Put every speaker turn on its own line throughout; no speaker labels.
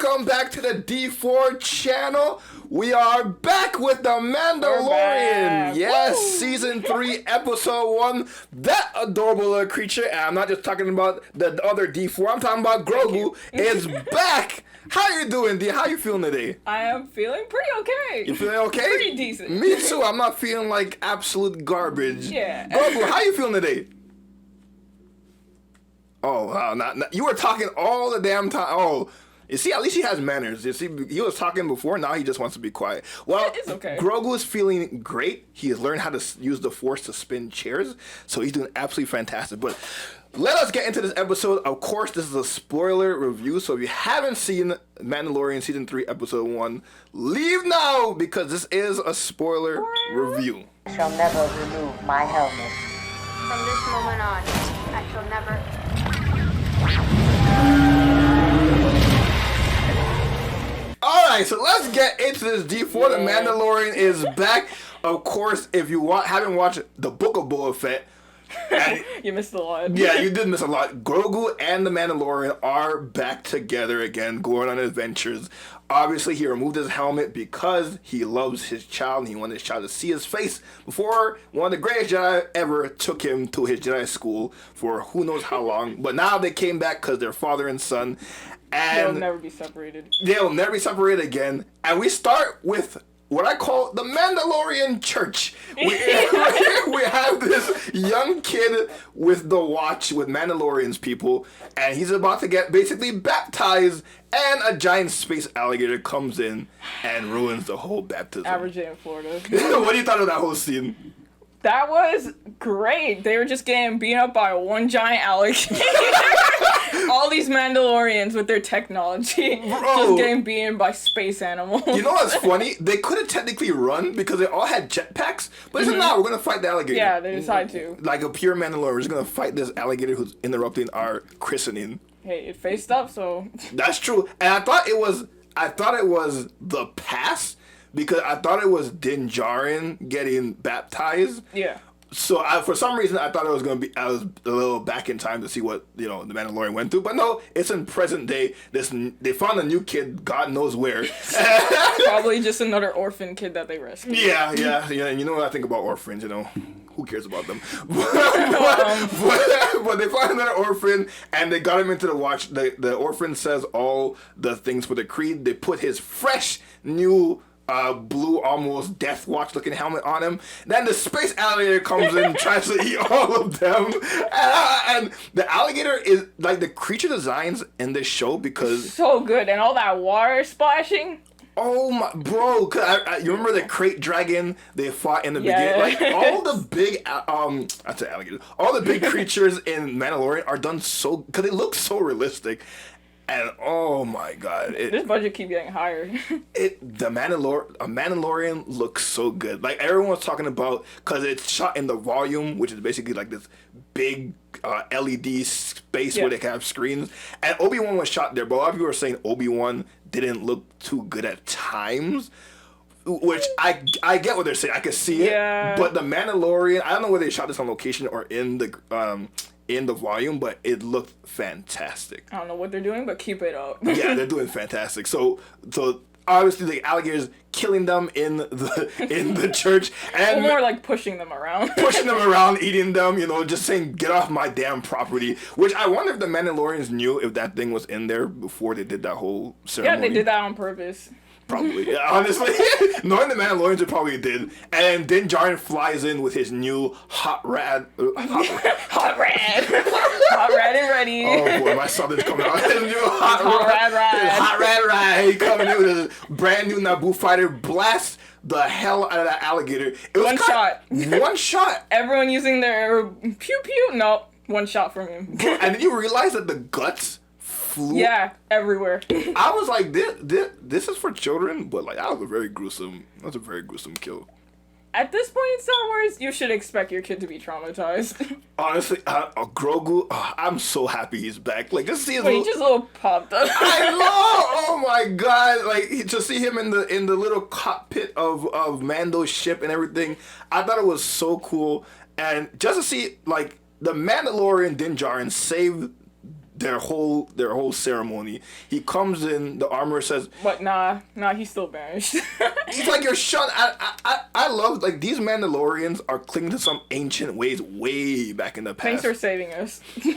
welcome back to the D4 channel. We are back with the Mandalorian. Yes, Woo! Season 3, Episode 1. That adorable little creature, and I'm not just talking about the other D4, I'm talking about Grogu, is back. How you doing, D? How you feeling today?
I am feeling pretty okay.
You feeling okay?
Pretty decent.
Me too. I'm not feeling like absolute garbage.
Yeah.
Grogu, how you feeling today? Oh, wow. Not, you were talking all the damn time. Oh, you see, at least he has manners. You see, he was talking before, now he just wants to be quiet. Well,
it's okay.
Grogu is feeling great. He has learned how to use the Force to spin chairs, so he's doing absolutely fantastic. But let us get into this episode. Of course, this is a spoiler review, so if you haven't seen Mandalorian Season 3, Episode 1, leave now, because this is a spoiler review.
I shall never remove my helmet.
From this moment on, I shall never...
Alright, so let's get into this D4. The Mandalorian is back. Of course, if you haven't watched the Book of Boba Fett,
you missed a lot.
Yeah, you did miss a lot. Grogu and the Mandalorian are back together again, going on adventures. Obviously, he removed his helmet because he loves his child and he wanted his child to see his face before one of the greatest Jedi ever took him to his Jedi school for who knows how long. But now they came back because they're father and son. And
they'll never be separated.
They'll never be separated again. And we start with what I call the Mandalorian Church. We have this young kid with the watch with Mandalorian's people, and he's about to get basically baptized, and a giant space alligator comes in and ruins the whole baptism.
Average day in Florida.
What do you thought of that whole scene?
That was great. They were just getting beat up by one giant alligator. All these Mandalorians with their technology just getting beaten by space animals.
You know what's funny? They could have technically run because they all had jetpacks, but they said, nah, we're going to fight the alligator.
Yeah, they decided to.
Like a pure Mandalorian, we're just going to fight this alligator who's interrupting our christening.
Hey, it faced up, so...
That's true. And I thought it was the pass, because I thought it was Din Djarin getting baptized.
Yeah.
So for some reason I thought it was gonna be, I was a little back in time to see what the Mandalorian went through, but no, it's in present day. They found a new kid, God knows where.
Probably just another orphan kid that they rescued.
Yeah. And you know what I think about orphans, who cares about them? But they found another orphan and they got him into the watch. The orphan says all the things for the creed. They put his fresh new blue, almost Death Watch looking helmet on him. Then the space alligator comes in and tries to eat all of them. And the alligator is like the creature designs in this show because
so good, and all that water splashing.
Oh my, bro! Cause you remember the crate dragon they fought in the beginning? Like all the big, I said alligator. All the big creatures in Mandalorian are done so because they look so realistic. And oh my god,
this budget keep getting higher.
Mandalorian looks so good. Like everyone was talking about, because it's shot in the volume, which is basically like this big LED space where they can have screens. And Obi-Wan was shot there, but a lot of people were saying Obi-Wan didn't look too good at times. Which I get what they're saying. I could see it.
Yeah.
But the Mandalorian, I don't know whether they shot this on location or in the volume, but it looked fantastic.
I don't know what they're doing, but keep it up.
Yeah, they're doing fantastic. So obviously the alligators killing them in the church, and
more like pushing them around,
eating them. Just saying, get off my damn property. Which I wonder if the Mandalorians knew if that thing was in there before they did that whole ceremony.
Yeah, they did that on purpose.
Probably, yeah, honestly. Knowing the Mandalorians, they probably did. And Din Djarin flies in with his new hot rad and ready. Oh boy, my southern's coming out. His new hot rad. He coming in with his brand new Naboo fighter, blast the hell out of that alligator. It was one shot.
Everyone using their pew pew. No, one shot from him.
And then you realize that the guts flew.
Yeah, everywhere.
I was like, this is for children, but like that was a very gruesome kill.
At this point in Star Wars, you should expect your kid to be traumatized.
Honestly, Grogu, I'm so happy he's back. Like, just see his
he just a little popped up.
I know. Oh my god! Like to see him in the little cockpit of Mando's ship and everything. I thought it was so cool, and just to see like the Mandalorian Din Djarin save their whole ceremony. He comes in, the armor says,
But nah, he's still banished.
he's like, your son. I love, like, these Mandalorians are clinging to some ancient ways way back in the past.
Thanks for saving us.
Yeah,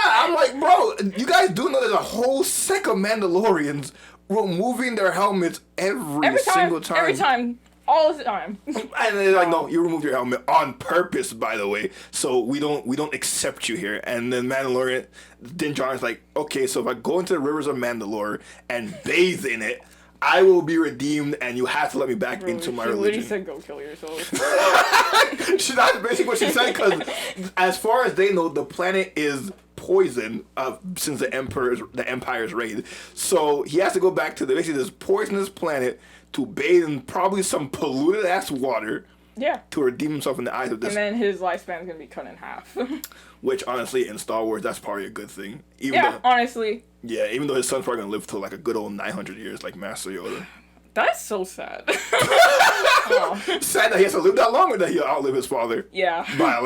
I'm like, bro, you guys do know there's a whole sect of Mandalorians removing their helmets every single time.
Every time. All the time.
And they're like, no, you removed your helmet on purpose, by the way. So we don't accept you here. And then Mandalorian, Din Djarin's like, okay, so if I go into the rivers of Mandalore and bathe in it, I will be redeemed, and you have to let me back into my religion.
She said, "Go kill yourself."
That's basically what she said. Because as far as they know, the planet is poisoned since the Empire's raid. So he has to go back to basically this poisonous planet to bathe in probably some polluted ass water.
Yeah.
To redeem himself in the eyes of this.
And then his lifespan's gonna be cut in half.
Which, honestly, in Star Wars, that's probably a good thing.
Honestly.
Yeah, even though his son's probably gonna live till like a good old 900 years, like Master Yoda.
That's so sad.
Sad that he has to live that long, or that he'll outlive his father.
Yeah.
By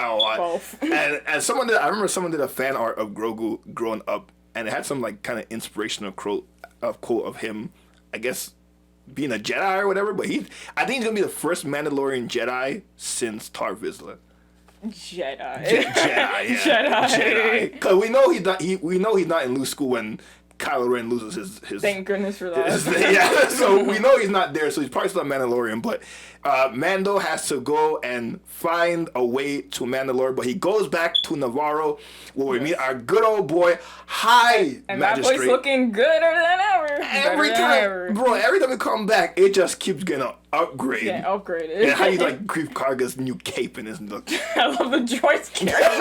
a lot.
Both.
And I remember someone did a fan art of Grogu growing up, and it had some like kind of inspirational quote of him, I guess, being a Jedi or whatever. But I think he's gonna be the first Mandalorian Jedi since Tar Vizsla.
Jedi.
Jedi. Because we know he's not in Luke's school when Kylo Ren loses his.
Thank goodness for that.
Yeah, so we know he's not there, so he's probably still a Mandalorian. But Mando has to go and find a way to Mandalore, but he goes back to Navarro, where we meet our good old boy, High
and
Magistrate.
that place looking gooder than ever.
Every time we come back, it just keeps getting upgraded.
Yeah, upgraded.
And how you like Grief Karga's new cape in his look.
I love the droids carrying.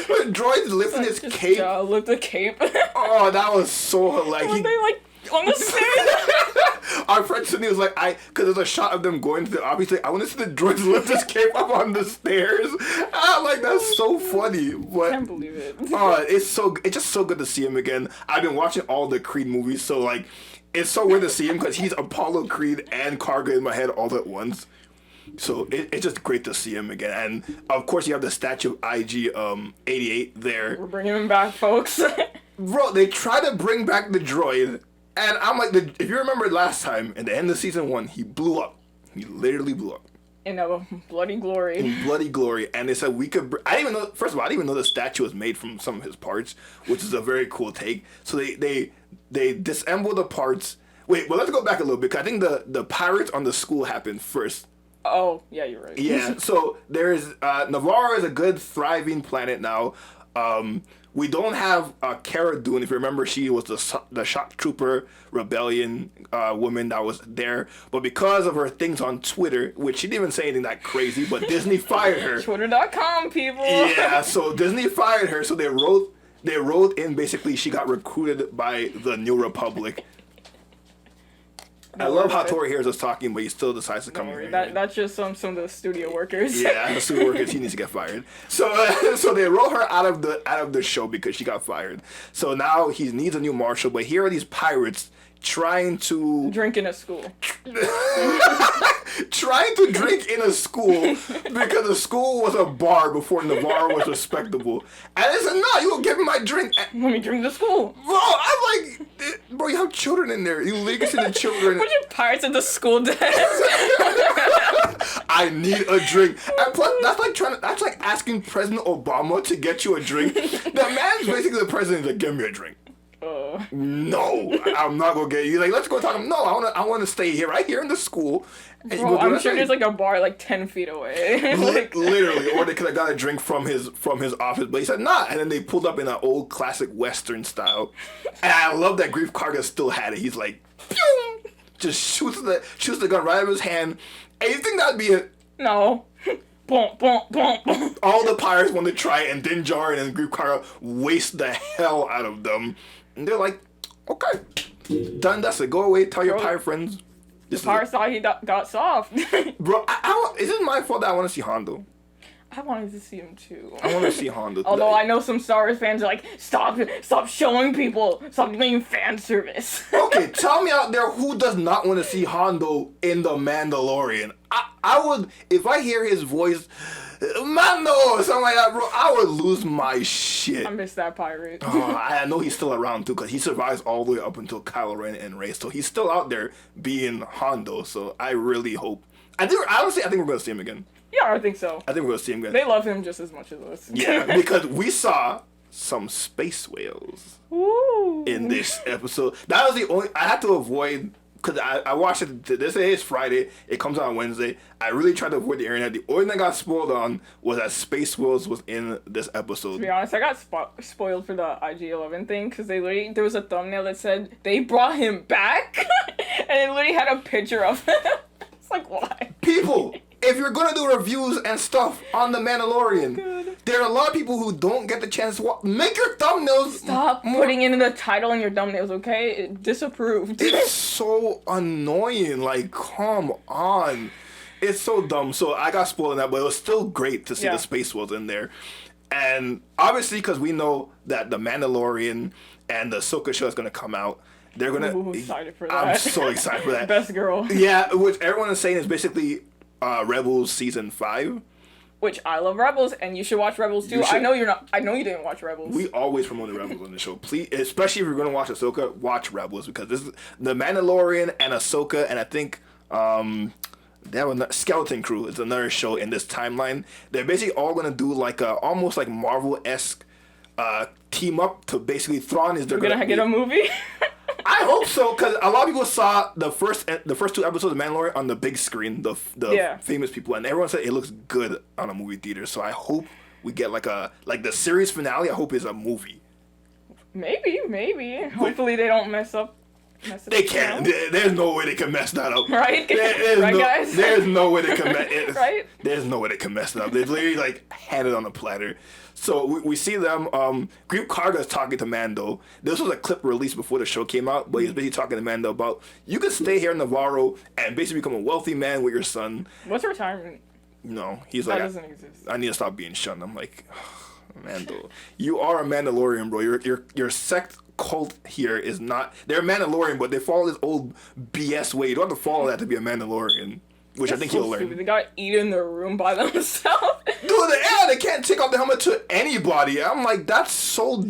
The droid's lifting his cape.
Lift the cape.
Oh, that was so hilarious.
Were they like on the stairs?
Our friend Sydney was like, because there's a shot of them going to the office. Like, I want to see the droids lift his cape up on the stairs. I'm like, that's so funny. But,
I can't believe it.
It's just so good to see him again. I've been watching all the Creed movies, so like, it's so weird to see him because he's Apollo Creed and Karga in my head all at once. So it's just great to see him again. And of course you have the statue of IG-88 there.
We're bringing him back, folks.
Bro, they try to bring back the droid, and I'm like, if you remember last time, at the end of season 1, he blew up. He literally blew up.
In a bloody glory.
In bloody glory. And they said we could... I didn't even know... First of all, I didn't even know the statue was made from some of his parts, which is a very cool take. So they disassemble the parts. Wait, well, let's go back a little bit, because I think the pirates on the school happened first.
Oh, yeah, you're right.
Yeah, so there's... Navarro is a good, thriving planet now. We don't have Cara Dune. If you remember, she was the shock trooper rebellion woman that was there. But because of her things on Twitter, which she didn't even say anything that crazy, but Disney fired her.
Twitter.com, people.
Yeah, so Disney fired her. So they wrote in basically she got recruited by the New Republic. I love how Tori hears us talking, but he still decides to come here.
That's just some of the studio workers.
Yeah, the studio workers. He needs to get fired. So so they wrote her out of the show because she got fired. So now he needs a new marshal. But here are these pirates trying to
drink in a school.
Trying to drink in a school because the school was a bar before Navarro was respectable. And they said, no, you will give me my drink.
Let me drink the school.
Bro, I'm like, bro, you have children in there. You legacy the children.
Put your pirates at the school desk.
I need a drink. And plus, that's like asking President Obama to get you a drink. The man's basically the president. He's like, give me a drink. No, I'm not gonna get you. Like, let's go talk. No, I want to stay here, right here in the school. And
Bro, I'm sure there's like a bar like 10 feet away.
Like, literally, or they could have got a drink from his office, but he said nah. And then they pulled up in an old classic Western style. And I love that Grief Karga still had it. He's like, pew! Just shoots the gun right out of his hand. And you think that'd be it?
No. Boom, boom, boom, boom.
All the pirates want to try it, and Din Djarin and Grief Karga waste the hell out of them. And they're like, okay, done. That's it. Go away. Tell your pirate friends.
The pirate thought he got soft.
Bro, is it my fault that I want to see Hondo?
I wanted to see him too.
I want to see Hondo.
Although I know some Star Wars fans are like, stop showing people, stop doing fan service.
Okay, tell me out there who does not want to see Hondo in The Mandalorian. I would, if I hear his voice, Mando, something like that, bro. I would lose my shit.
I miss that pirate.
I know he's still around too, because he survives all the way up until Kylo Ren and Rey, so he's still out there being Hondo. So I really hope. Honestly, I think we're gonna see him again.
Yeah, I think so.
I think we're gonna see him again.
They love him just as much as us.
Yeah, because we saw some space whales
Ooh.
in this episode. That was the only I had to avoid, because I watched it. This is Friday. It comes out on Wednesday. I really tried to avoid the internet. The only thing I got spoiled on was that space whales was in this episode.
To be honest, I got spoiled for the IG-11 thing, because there was a thumbnail that said they brought him back, and it literally had a picture of him. It's like, why?
People, if you're gonna do reviews and stuff on The Mandalorian, there are a lot of people who don't get the chance to watch. Make your thumbnails.
Stop putting in the title in your thumbnails, okay? Disapproved.
It's so annoying. Like, come on. It's so dumb. So I got spoiled on that, but it was still great to see the space whales in there. And obviously, because we know that The Mandalorian and the Ahsoka show is gonna come out. They're gonna.
Ooh, excited for that.
I'm so excited for that.
Best girl.
Yeah, which everyone is saying is basically Rebels season 5.
Which I love Rebels, and you should watch Rebels too. I know you're not. I know you didn't watch Rebels.
We always promote the Rebels on the show. Please, especially if you're gonna watch Ahsoka, watch Rebels, because this is the Mandalorian and Ahsoka, and I think they have a Skeleton Crew is another show in this timeline. They're basically all gonna do like a almost like Marvel-esque team up to basically Thrawn is they're
gonna get a movie.
I hope so, because a lot of people saw the first 2 episodes of Mandalorian on the big screen, the famous people, and everyone said it looks good on a movie theater. So I hope we get like the series finale. I hope is a movie.
Maybe. Hopefully they don't mess it
They
up,
can't.
You know?
There's no way they can mess that up.
Right? Guys?
There's no way they can mess it.
Right?
There's no way they can mess it up. They literally like had it on a platter. So we see them. Greef Karga is talking to Mando. This was a clip released before the show came out, but he's basically talking to Mando about you can stay here in Navarro and basically become a wealthy man with your son.
What's retirement?
No, he's like,
that doesn't exist.
I need to stop being shunned. I'm like, Mando, you are a Mandalorian, bro. Your sect cult here is not. They're a Mandalorian, but they follow this old BS way. You don't have to follow that to be a Mandalorian. Which
That's
I think
so
he'll learn.
Stupid. They got eaten in their room by themselves.
Dude, they can't take off the helmet to anybody. I'm like, that's so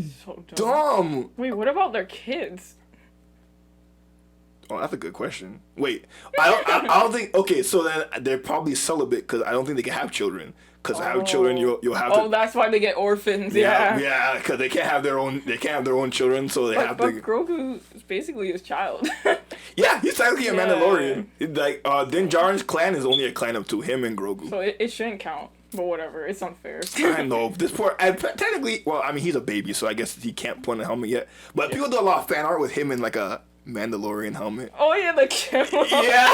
dumb.
Wait, what about their kids?
Oh, that's a good question. Wait, I don't think. Okay, so then they're probably celibate because I don't think they can have children. Because have children, you'll have to.
Oh, that's why they get orphans.
Yeah, because they can't have their own. They can't have their own children, so they have
but
to.
Grogu is basically his child.
Yeah, he's technically a Mandalorian. Like Din Djarin's clan is only a clan of 2, him and Grogu.
So it shouldn't count. But whatever, it's unfair.
I know this poor. And technically, well, I mean, he's a baby, so I guess he can't put on a helmet yet. But people do a lot of fan art with him in like a Mandalorian helmet.
Oh yeah, the camera.
Yeah.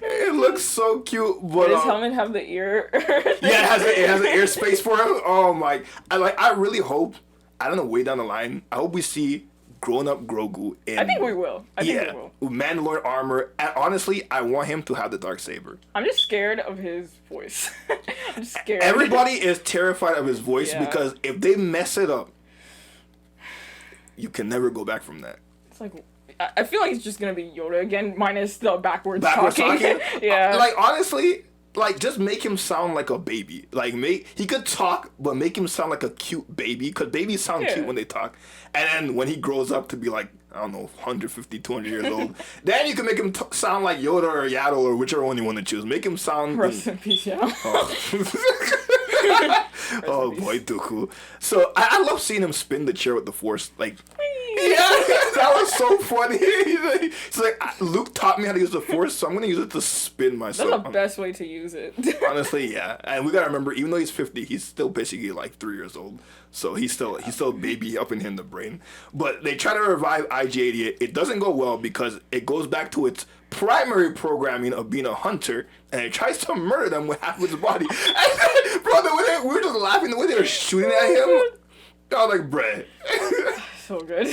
It looks so cute, but
does his helmet have the ear?
Yeah, it has an ear space for him. Oh my! I really hope. I don't know. Way down the line, I hope we see grown-up Grogu.
I think we will. I think we will.
Mandalorian armor. And honestly, I want him to have the dark saber.
I'm just scared of his voice. I'm just scared.
Everybody is terrified of his voice because if they mess it up, you can never go back from that.
It's like. I feel like it's just gonna be Yoda again, minus the backwards talking. Yeah.
Like honestly, like just make him sound like a baby. Like he could talk, but make him sound like a cute baby. Because babies sound cute when they talk. And then when he grows up to be like, I don't know, 150, 200 years old, then you can make him sound like Yoda or Yaddle or whichever one you want to choose. Make him sound.
Rest in peace, yeah.
Oh boy, Dooku. So I love seeing him spin the chair with the Force. Like, yeah, that was so funny. It's like Luke taught me how to use the Force, so I'm gonna use it to spin myself.
That's the best way to use it.
Honestly, yeah. And we gotta remember, even though he's 50, he's still basically like 3 years old. So he's still a baby up in the brain. But they try to revive IG-88. It doesn't go well because it goes back to its primary programming of being a hunter, and it tries to murder them with half of his body. And bro, we were just laughing the way they were shooting at him. I was like, bruh.
So good.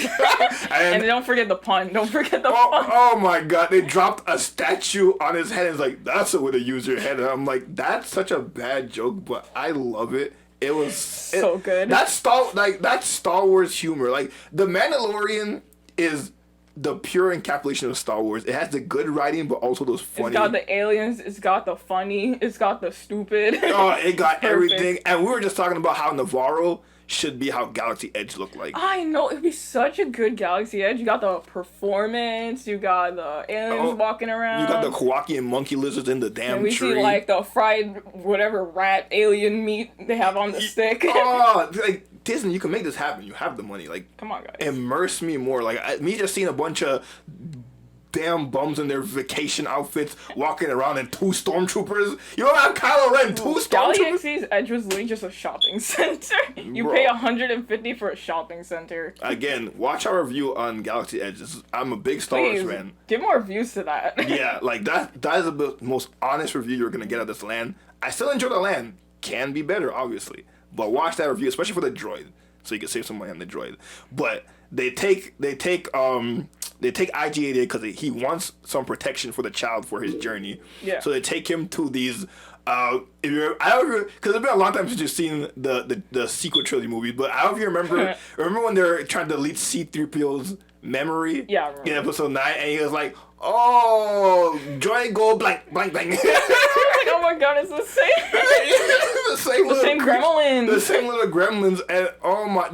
And don't forget the pun. Don't forget the pun.
Oh my god, they dropped a statue on his head and it's like, that's a way to use your head. And I'm like, that's such a bad joke, but I love it. It was
so good.
That's Star Wars humor. Like, The Mandalorian is the pure encapsulation of Star Wars. It has the good writing, but also those funny.
It's got the aliens. It's got the funny. It's got the stupid.
Oh, it got
Perfect.
everything. And we were just talking about how Navarro should be how Galaxy Edge looked like.
I know, it'd be such a good Galaxy Edge. You got the performance, you got the aliens walking around.
You got the Kowakian monkey lizards in the damn
and we
tree.
see like the fried whatever rat alien meat they have on the stick.
Oh, like Disney, you can make this happen. You have the money. Like,
Come on, guys.
immerse me more. Like me just seeing a bunch of damn bums in their vacation outfits walking around and 2 stormtroopers. You don't have Kylo Ren, 2 stormtroopers.
Galaxy's Edge was literally just a shopping center. You
Bro.
pay $150 for a shopping center.
Again, watch our review on Galaxy Edge. I'm a big Star Wars
Please,
fan.
give more views to that.
Yeah, like that is the most honest review you're gonna get of this land. I still enjoy the land. Can be better, obviously. But watch that review, especially for the droid. So you can save some money on the droid. But they take IG-88 because he wants some protection for the child for his journey.
Yeah.
So they take him to these. Because it's been a long time since you've seen the sequel trilogy movies, but I don't know if you remember when they're trying to delete C-3PO's memory.
Yeah, I remember.
In episode 9, and he was like, "Oh, joy go blank blank blank."
Like, oh my god, it's the same.
the
same gremlins.
The same little gremlins, and oh my,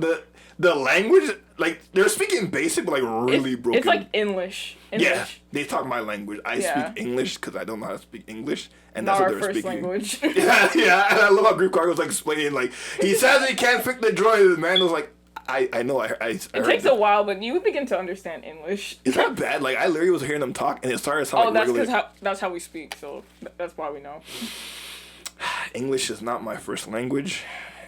the language, like they're speaking basic, but like really broken.
It's like English.
Yeah, they talk my language. I speak English because I don't know how to speak English, and that's
Not
what
our
they're
first
speaking.
language.
yeah, and I love how Grief Karga was like explaining, like he says he can't fix the droid, and the man was like, I know, I
It takes a while, but you begin to understand English.
Is that bad? Like I literally was hearing them talk, and it started to sound like
that's
regular.
because that's how we speak, so that's why we know.
English is not my first language.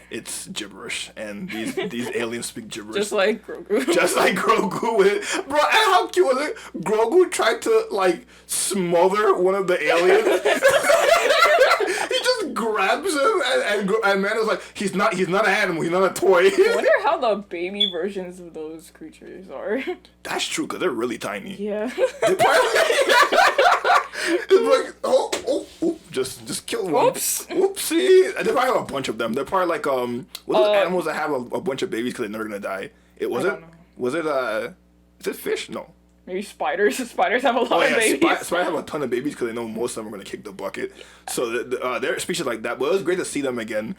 It's gibberish, and these aliens speak gibberish.
Just like Grogu.
Just like Grogu with it. Bro, and how cute was it? Grogu tried to, like, smother one of the aliens. He just grabs him, and man is like, he's not an animal, he's not a toy.
I wonder how the baby versions of those creatures are.
That's true, because they're really tiny.
Yeah.
They're probably, it's like, oh, just kill one.
Oops.
Oopsie. They probably have a bunch of them. They're probably like, what are those animals that have a bunch of babies because they're never gonna die? Was
don't know.
Is it fish? No.
Maybe spiders. Spiders have a lot of babies.
Spiders have a ton of babies because they know most of them are going to kick the bucket. So they're species like that. But it was great to see them again.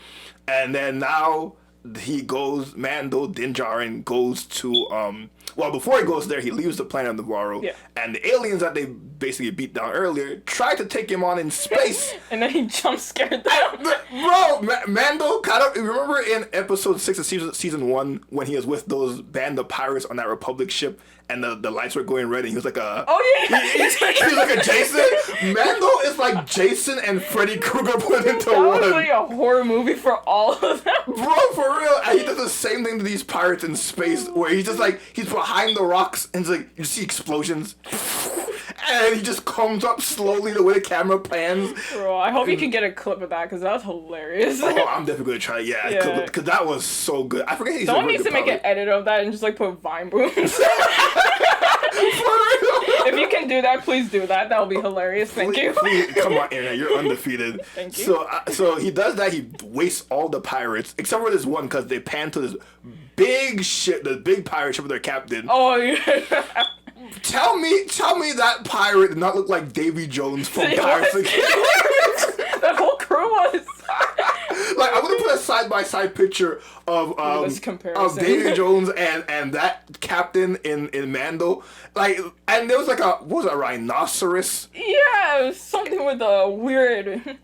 And then now Mando Din Djarin goes to, before he goes there, he leaves the planet of Navarro.
Yeah.
And the aliens that they basically beat down earlier tried to take him on in space.
And then he jump scared them.
Bro, Mando kind of, remember in episode 6 of season 1 when he was with those band of pirates on that Republic ship and the lights were going red and he was like a...
Oh, yeah.
He was like a Jason. Mando is like Jason and Freddy Krueger put into
That
one.
was like a horror movie for all of them.
Bro, for real. And he does the same thing to these pirates in space where he's just like, he's behind the rocks and it's like, you see explosions. And he just comes up slowly the way the camera pans.
Bro, I hope you can get a clip of that because that was hilarious.
Oh, I'm definitely going to try it. Yeah, because that was so good. I forget he's
Someone needs to make an edit of that and just like put Vine booms. If you can do that, please do that. That would be hilarious. Thank you.
Please, come on, Internet. You're undefeated.
Thank you.
So he does that. He wastes all the pirates, except for this one, because they pan to this big ship, the big pirate ship with their captain.
Oh, yeah.
Tell me that pirate did not look like Davy Jones from Pirates again.
The whole crew was.
Like, I'm gonna put a side-by-side picture of Davy Jones and that captain in Mando. Like, and there was like what was that, rhinoceros?
Yeah, it was something with a weird.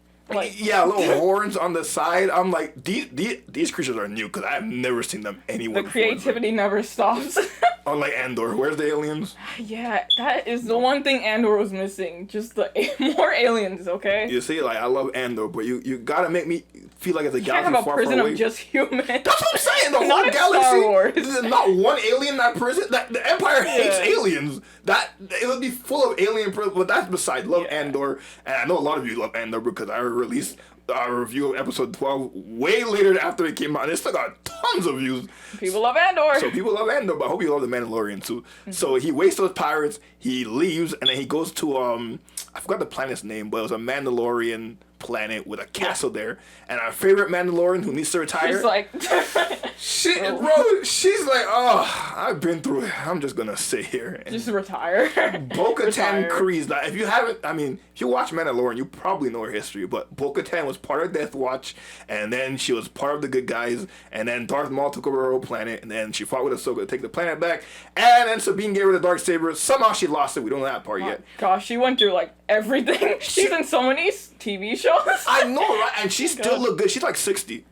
Yeah, little horns on the side. I'm like, these creatures are new because I've never seen them anywhere.
The creativity never stops.
Unlike Andor, where's the aliens?
Yeah, that is the one thing Andor was missing. Just more aliens, okay?
You see, like I love Andor, but you gotta make me feel like it's a
You
galaxy
can't have a
far,
prison
far away.
of just humans.
That's what I'm saying. The
Not
whole
in
galaxy.
Star Wars.
There's not one alien in that prison. The Empire hates aliens. That it would be full of alien prisons. But that's beside. Love Andor, and I know a lot of you love Andor because I released a review of episode 12 way later after it came out, and it still got tons of views.
People love Andor.
So people love Andor, but I hope you love the Mandalorian too. Mm-hmm. So he wastes those pirates. He leaves, and then he goes to I forgot the planet's name, but it was a Mandalorian planet with a castle there, and our favorite Mandalorian who needs to retire.
She's like,
she's like, oh, I've been through it. I'm just gonna sit here and
just retire.
Bo-Katan Kryze. Like, if you haven't, I mean, if you watch Mandalorian, you probably know her history. But Bo-Katan was part of Death Watch, and then she was part of the good guys, and then Darth Maul took over her whole planet, and then she fought with Ahsoka to take the planet back, and then Sabine gave her the Darksaber. Somehow she lost it. We don't know that part yet.
Gosh, she went through like everything. She's in so many TV shows.
I know, right? And she still look good. She's like 60.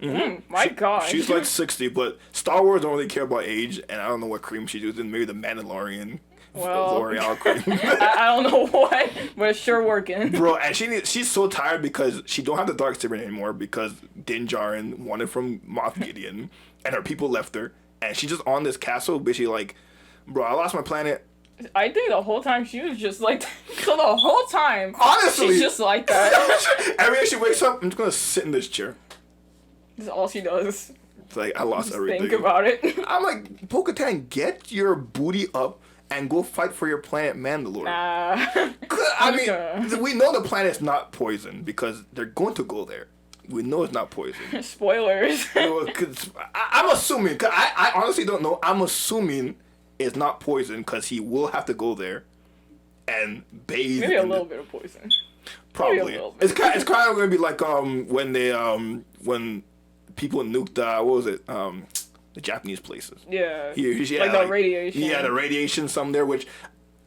My gosh.
She's like 60, but Star Wars don't really care about age, and I don't know what cream she's using. Maybe the Mandalorian L'Oreal cream.
I don't know what, but it's sure working.
Bro, and she's so tired because she don't have the Darksaber anymore because Din Djarin won it from Moff Gideon, and her people left her, and she's just on this castle, basically like, bro, I lost my planet.
I think the whole time she was just like, so the whole time,
honestly,
she's just like that.
Every day she wakes up, I'm just gonna sit in this chair.
That's all she does.
It's like, I lost everything.
Think about it.
I'm like, Bo-Katan, get your booty up and go fight for your planet Mandalore. I mean, we know the planet's not poison because they're going to go there. We know it's not poison.
Spoilers.
I'm assuming, cause I honestly don't know. I'm assuming it's not poison because he will have to go there and bathe.
Maybe a little bit of poison.
Probably. It's kind of going to be like when they when people nuked what was it the Japanese places.
Yeah.
Like
the radiation.
Yeah, the radiation some there, which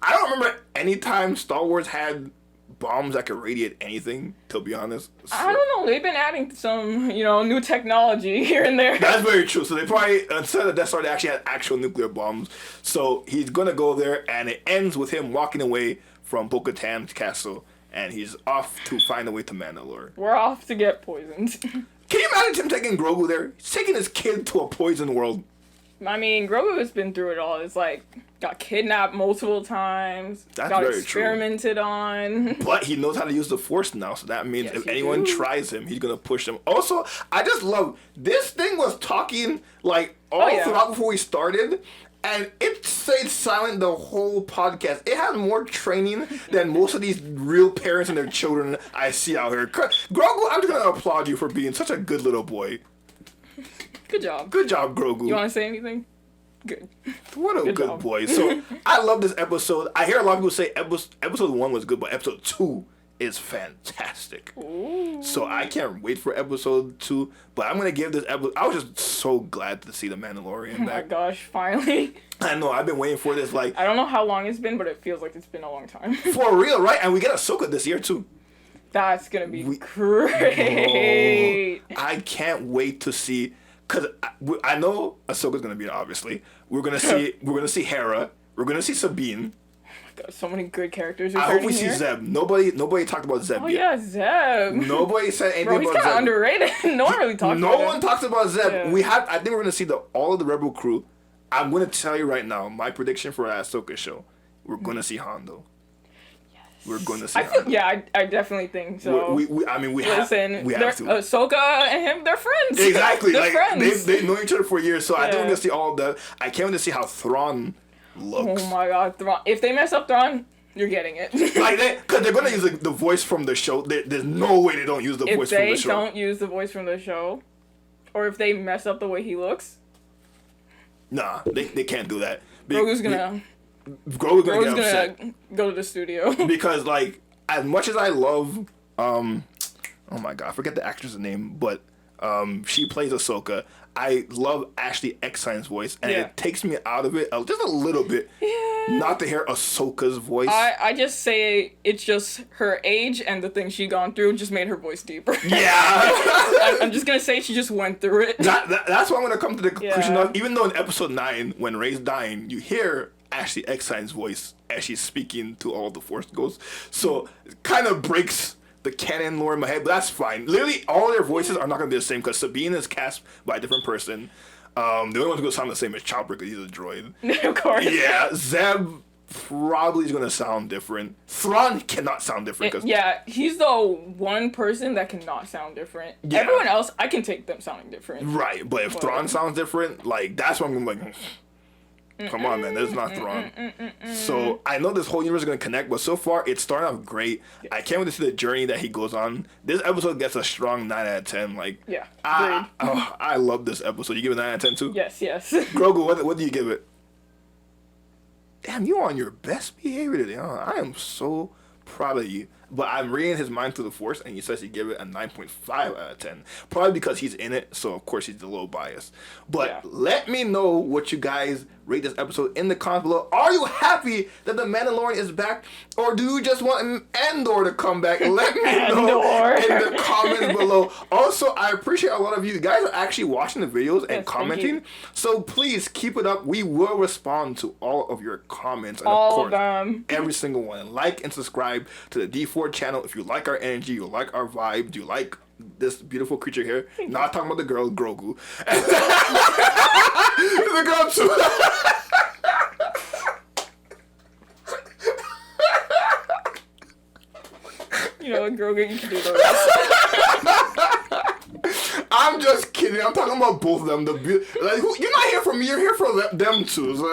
I don't remember any time Star Wars had bombs that could radiate anything, to be honest. So,
I don't know. They've been adding some, new technology here and there.
That's very true. So they probably, instead of Death Star, they actually had actual nuclear bombs. So he's going to go there, and it ends with him walking away from Bo-Katan's castle, and he's off to find a way to Mandalore.
We're off to get poisoned.
Can you imagine him taking Grogu there? He's taking his kid to a poison world.
I mean, Grogu has been through it all. It's like, got kidnapped multiple times.
That's
got
very
experimented on.
But he knows how to use the Force now, so that means if anyone tries him, he's going to push them. Also, I just love, this thing was talking, like, all throughout before we started, and it stayed silent the whole podcast. It had more training than most of these real parents and their children I see out here. Grogu, I'm just going to applaud you for being such a good little boy.
Good job.
Good job, Grogu.
You want to say anything? Good.
What a good boy. So, I love this episode. I hear a lot of people say episode 1 was good, but episode 2 is fantastic.
Ooh.
So, I can't wait for episode 2, but I'm going to give this episode... I was just so glad to see The Mandalorian back.
Oh my gosh, finally.
I know, I've been waiting for this, like...
I don't know how long it's been, but it feels like it's been a long time.
For real, right? And we get Ahsoka this year, too.
That's going to be great.
Oh, I can't wait to see... Because I know Ahsoka's going to be, obviously. We're going to see Hera. We're going to see Sabine.
Oh my god, so many good characters.
I hope we see Zeb. Nobody talked about Zeb yet.
Oh yeah, Zeb.
Nobody said anything about Zeb.
He's kind of underrated. No one really talks about him.
No one talks about Zeb. Yeah. I think we're going to see all of the Rebel crew. I'm going to tell you right now, my prediction for our Ahsoka show, we're going to see Hondo. We're going to see Hondo.
Yeah, I definitely think so.
We have to.
Ahsoka and him, they're friends.
Exactly.
They're friends.
They know each other for years, so I think we're going to see all the... I can't wait to see how Thrawn looks.
Oh my god, Thrawn. If they mess up Thrawn, you're getting it.
Because they're going to use the voice from the show. There's no way they don't use the voice from the show.
If they don't use the voice from the show, or if they mess up the way he looks...
Nah, they can't do that.
Grogu's gonna
get upset.
Go to the studio.
Because, like, as much as I love, oh my god, I forget the actress' name, but she plays Ahsoka. I love Ashley Eckstein's voice, and it takes me out of it just a little bit.
Yeah.
Not to hear Ahsoka's voice.
I just say it's just her age and the things she gone through just made her voice deeper.
Yeah.
I'm just gonna say she just went through it.
That's why I'm gonna come to the conclusion of, even though in episode 9, when Rey's dying, you hear Ashley Eckstein's voice as she's speaking to all the Force Ghosts. So it kind of breaks the canon lore in my head, but that's fine. Literally, all their voices are not going to be the same because Sabine is cast by a different person. The only one who's going to sound the same is Chopper because he's a droid.
Of course.
Yeah, Zeb probably is going to sound different. Thrawn cannot sound different.
He's the one person that cannot sound different. Yeah. Everyone else, I can take them sounding different.
Right, but if Thrawn sounds different, like, that's what I'm going to be like... Come on, man. This is not Thrawn. So I know this whole universe is going to connect, but so far it's starting off great. I can't wait to see the journey that he goes on. This episode gets a strong 9 out of 10. Like,
Yeah.
I love this episode. You give it 9 out of 10 too?
Yes.
Grogu, what do you give it? Damn, you on your best behavior today. Huh? I am so proud of you. But I'm reading his mind through the Force, and he says he give it a 9.5 out of 10. Probably because he's in it, so of course he's a little biased. But let me know what you guys rate this episode in the comments below. Are you happy that the Mandalorian is back, or do you just want Andor to come back? Let me know in the comments below. Also, I appreciate a lot of you guys are actually watching the videos and commenting. So please keep it up. We will respond to all of your comments, and of course, every single one. And like and subscribe to the D4 channel if you like our energy, you like our vibe, do you like this beautiful creature here? Not talking about the girl, Grogu. The girl too.
You know what, Grogu, you can do the rest.
I'm just kidding. I'm talking about both of them. You're not here for me. You're here for them too. So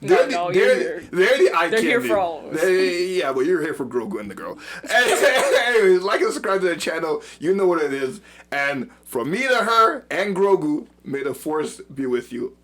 they're the eye candy.
They're here for all of us.
Yeah, but you're here for Grogu and the girl. Anyways, like and subscribe to the channel. You know what it is. And from me to her and Grogu, may the Force be with you.